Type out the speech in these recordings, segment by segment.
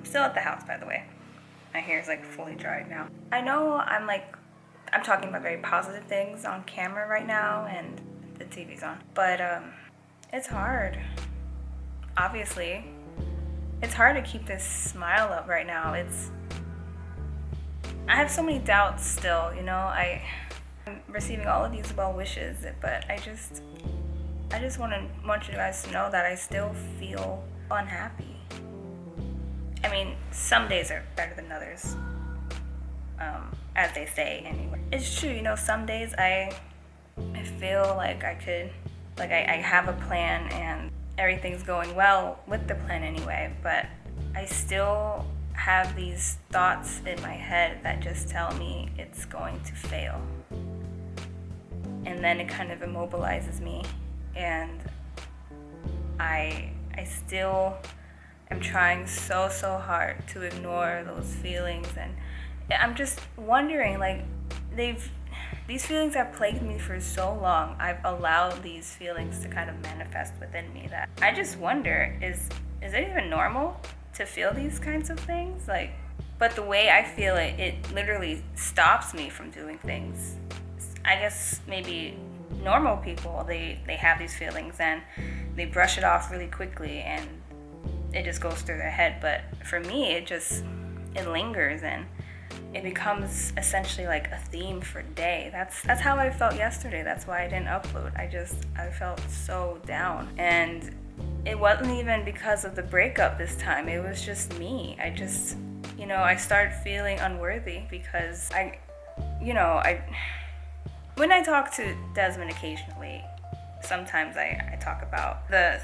Still at the house, by the way. My hair is like fully dried now. I know I'm talking about very positive things on camera right now and the TV's on. But it's hard. Obviously. It's hard to keep this smile up right now. I have so many doubts still, you know. I'm receiving all of these well wishes, but I just want you guys to know that I still feel unhappy. I mean, some days are better than others, as they say anyway. It's true, you know, some days I feel like I have a plan and everything's going well with the plan anyway, but I still have these thoughts in my head that just tell me it's going to fail. And then it kind of immobilizes me, and I still am trying so hard to ignore those feelings, and I'm just wondering, like, these feelings have plagued me for so long. I've allowed these feelings to kind of manifest within me that I just wonder, is it even normal to feel these kinds of things? Like, but the way I feel it, it literally stops me from doing things. I guess maybe normal people, they have these feelings and they brush it off really quickly and it just goes through their head. But for me, it lingers and it becomes essentially like a theme for the day. That's how I felt yesterday. That's why I didn't upload. I felt so down. And it wasn't even because of the breakup this time. It was just me. I started feeling unworthy because when I talk to Desmond occasionally, sometimes I talk about the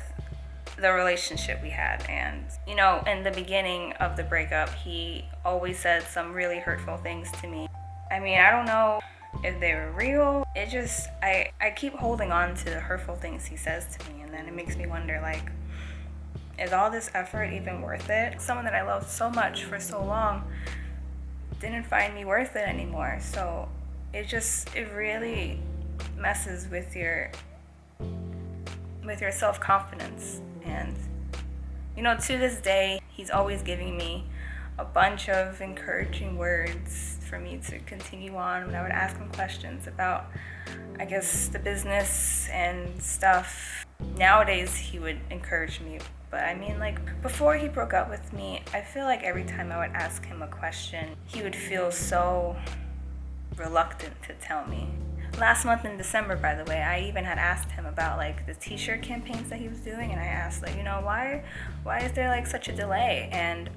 relationship we had, and in the beginning of the breakup he always said some really hurtful things to me. I mean, I don't know if they were real. I keep holding on to the hurtful things he says to me, and then it makes me wonder, like, is all this effort even worth it? Someone that I loved so much for so long didn't find me worth it anymore. So it really messes with your self-confidence. And to this day, he's always giving me a bunch of encouraging words for me to continue on when I would ask him questions about, I guess, the business and stuff. Nowadays, he would encourage me. But I mean, like, before he broke up with me, I feel like every time I would ask him a question, he would feel so reluctant to tell me. Last month in December, by the way, I even had asked him about, like, the t-shirt campaigns that he was doing, and I asked, like, why is there, like, such a delay? And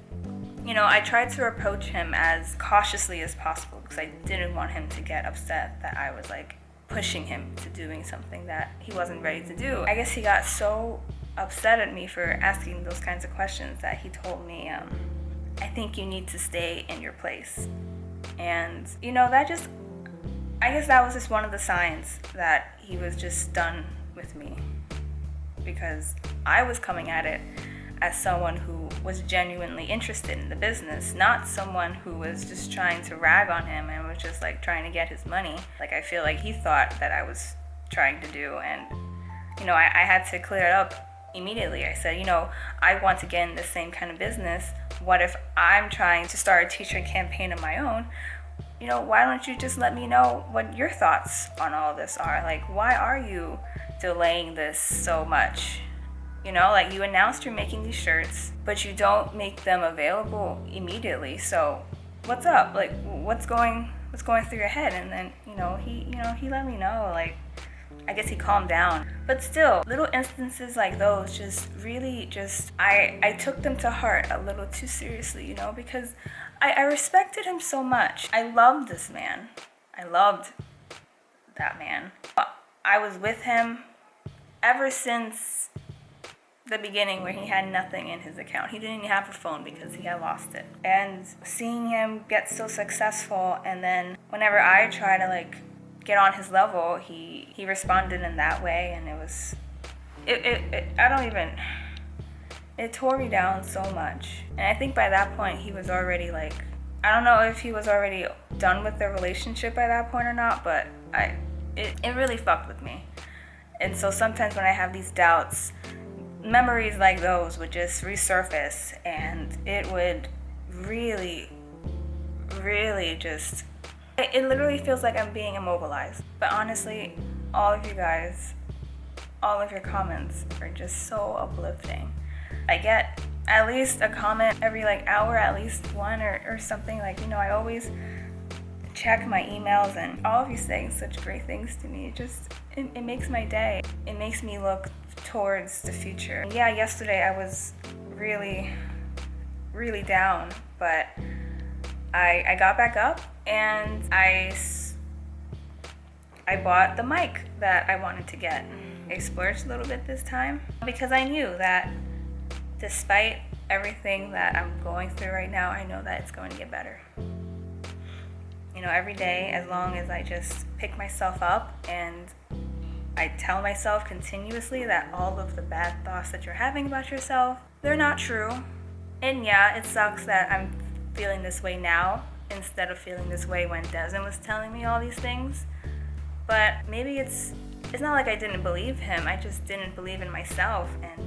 I tried to approach him as cautiously as possible because I didn't want him to get upset that I was, like, pushing him to doing something that he wasn't ready to do. I guess he got so upset at me for asking those kinds of questions that he told me, I think you need to stay in your place. And, I guess that was just one of the signs that he was just done with me, because I was coming at it as someone who was genuinely interested in the business, not someone who was just trying to rag on him and was just, like, trying to get his money, like I feel like he thought that I was trying to do. And I had to clear it up immediately. I said, I want to get in the same kind of business. What if I'm trying to start a t-shirt campaign of my own? Why don't you just let me know what your thoughts on all this are? Like, why are you delaying this so much? Like, you announced you're making these shirts, but you don't make them available immediately. So what's up? Like, what's going through your head? And then, he let me know, like, I guess he calmed down. But still, little instances like those I took them to heart a little too seriously, because I respected him so much. I loved this man. I loved that man. I was with him ever since the beginning, where he had nothing in his account. He didn't even have a phone because he had lost it. And seeing him get so successful, and then whenever I try to, like, get on his level, he responded in that way, and it tore me down so much. And I think by that point he was already, like, I don't know if he was already done with the relationship by that point or not, but it really fucked with me. And so sometimes when I have these doubts, memories like those would just resurface, and it would really, really just, it literally feels like I'm being immobilized. But honestly, all of you guys, all of your comments are just so uplifting. I get at least a comment every like hour, at least one or something. Like, I always check my emails, and all of you saying such great things to me. It makes my day. It makes me look towards the future. Yeah, yesterday I was really, really down, but I got back up and I bought the mic that I wanted to get. I splurged a little bit this time because I knew that despite everything that I'm going through right now, I know that it's going to get better. Every day, as long as I just pick myself up and I tell myself continuously that all of the bad thoughts that you're having about yourself, they're not true. And yeah, it sucks that I'm feeling this way now instead of feeling this way when Desmond was telling me all these things. But maybe it's not like I didn't believe him, I just didn't believe in myself. And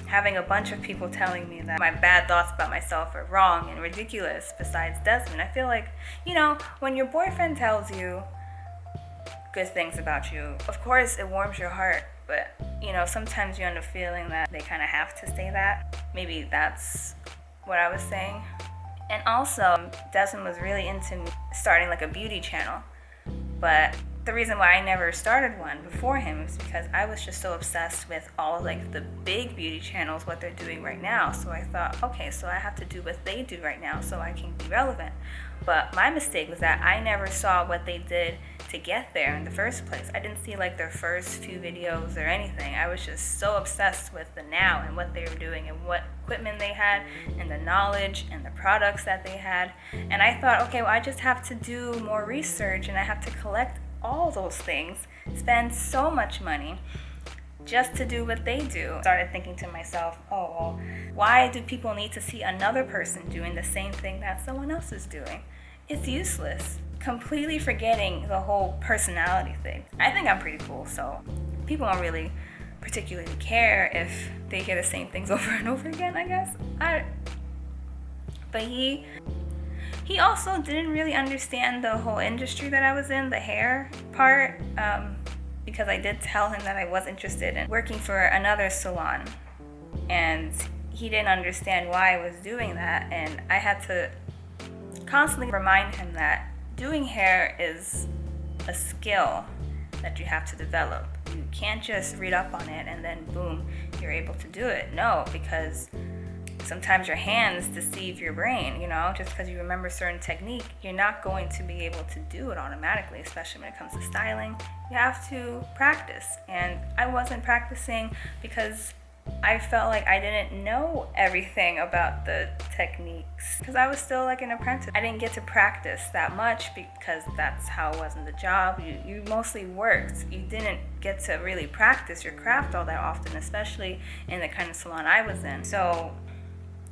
having a bunch of people telling me that my bad thoughts about myself are wrong and ridiculous besides Desmond, I feel like, when your boyfriend tells you good things about you, of course it warms your heart, but sometimes you end up feeling that they kind of have to say that. Maybe that's what I was saying. And also, Desmond was really into me starting like a beauty channel, but the reason why I never started one before him is because I was just so obsessed with all like the big beauty channels, what they're doing right now. So I thought, okay, so I have to do what they do right now so I can be relevant. But my mistake was that I never saw what they did to get there in the first place. I didn't see like their first few videos or anything. I was just so obsessed with the now and what they were doing and what equipment they had and the knowledge and the products that they had. And I thought, okay, well, I just have to do more research and I have to collect all those things, spend so much money just to do what they do. I started thinking to myself, oh, well, why do people need to see another person doing the same thing that someone else is doing? It's useless. Completely forgetting the whole personality thing. I think I'm pretty cool, so people don't really particularly care if they hear the same things over and over again, I guess. But he also didn't really understand the whole industry that I was in, the hair part, because I did tell him that I was interested in working for another salon, and he didn't understand why I was doing that, and I had to constantly remind him that doing hair is a skill that you have to develop. You can't just read up on it and then boom, you're able to do it. No, because sometimes your hands deceive your brain, just because you remember certain technique, you're not going to be able to do it automatically, especially when it comes to styling. You have to practice. And I wasn't practicing because I felt like I didn't know everything about the techniques because I was still like an apprentice. I didn't get to practice that much because that's how it was in the job. You mostly worked. You didn't get to really practice your craft all that often, especially in the kind of salon I was in. So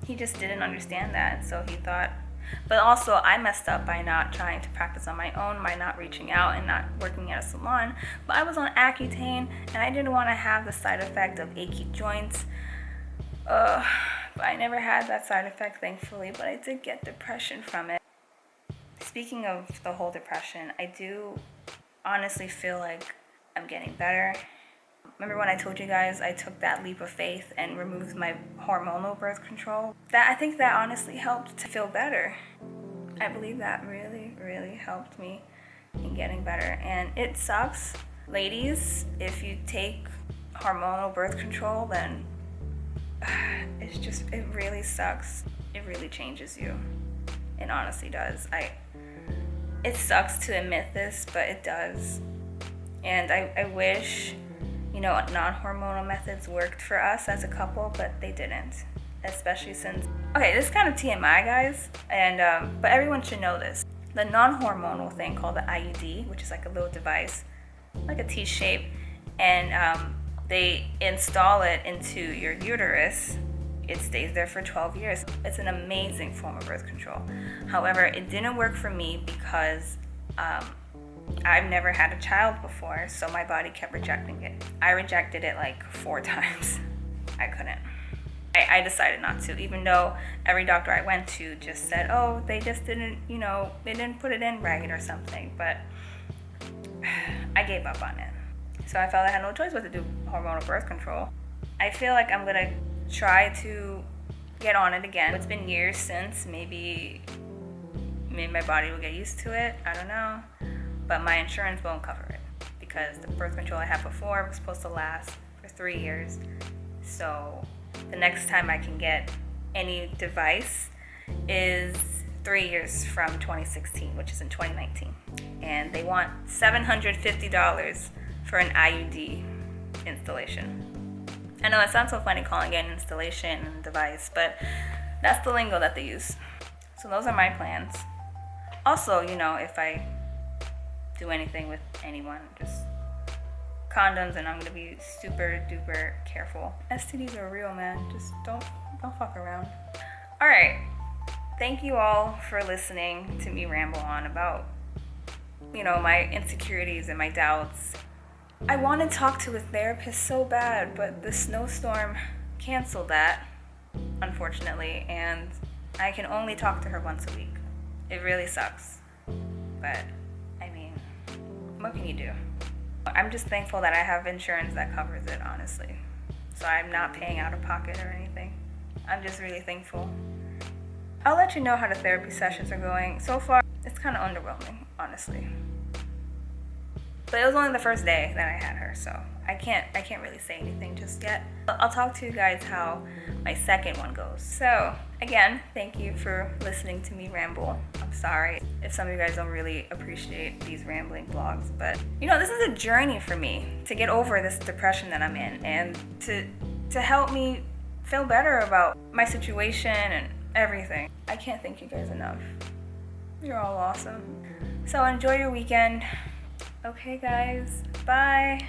he just didn't understand that. So he thought, but also I messed up by not trying to practice on my own, by not reaching out and not working at a salon. But I was on Accutane and I didn't want to have the side effect of achy joints. But I never had that side effect, thankfully, but I did get depression from it. Speaking of the whole depression, I do honestly feel like I'm getting better. Remember when I told you guys I took that leap of faith and removed my hormonal birth control? I think that honestly helped to feel better. I believe that really, really helped me in getting better. And it sucks. Ladies, if you take hormonal birth control, then it really sucks. It really changes you. It honestly does. It sucks to admit this, but it does. And I wish non-hormonal methods worked for us as a couple, but they didn't. Especially since, okay, this is kind of TMI, guys, and but everyone should know this. The non-hormonal thing called the IUD, which is like a little device, like a T shape, and they install it into your uterus. It stays there for 12 years. It's an amazing form of birth control. However, it didn't work for me because I've never had a child before, so my body kept rejecting it. I rejected it like 4 times. I couldn't. I decided not to, even though every doctor I went to just said, oh, they just didn't, they didn't put it in right or something. But I gave up on it. So I felt I had no choice but to do hormonal birth control. I feel like I'm gonna try to get on it again. It's been years since. Maybe my body will get used to it. I don't know. But my insurance won't cover it because the birth control I had before was supposed to last for 3 years. So the next time I can get any device is 3 years from 2016, which is in 2019. And they want $750 for an IUD installation. I know it sounds so funny calling it an installation and device, but that's the lingo that they use. So those are my plans. Also, if I do anything with anyone, just condoms, and I'm gonna be super duper careful. STDs are real, man. Just don't fuck around. All right. Thank you all for listening to me ramble on about, my insecurities and my doubts. I want to talk to a therapist so bad, but the snowstorm canceled that, unfortunately, and I can only talk to her once a week. It really sucks. But, what can you do? I'm just thankful that I have insurance that covers it, honestly. So I'm not paying out of pocket or anything. I'm just really thankful. I'll let you know how the therapy sessions are going. So far, it's kind of underwhelming, honestly. But it was only the first day that I had her, so I can't really say anything just yet. I'll talk to you guys how my second one goes. So, again, thank you for listening to me ramble. I'm sorry if some of you guys don't really appreciate these rambling vlogs, but this is a journey for me to get over this depression that I'm in and to help me feel better about my situation and everything. I can't thank you guys enough. You're all awesome. So enjoy your weekend. Okay, guys. Bye.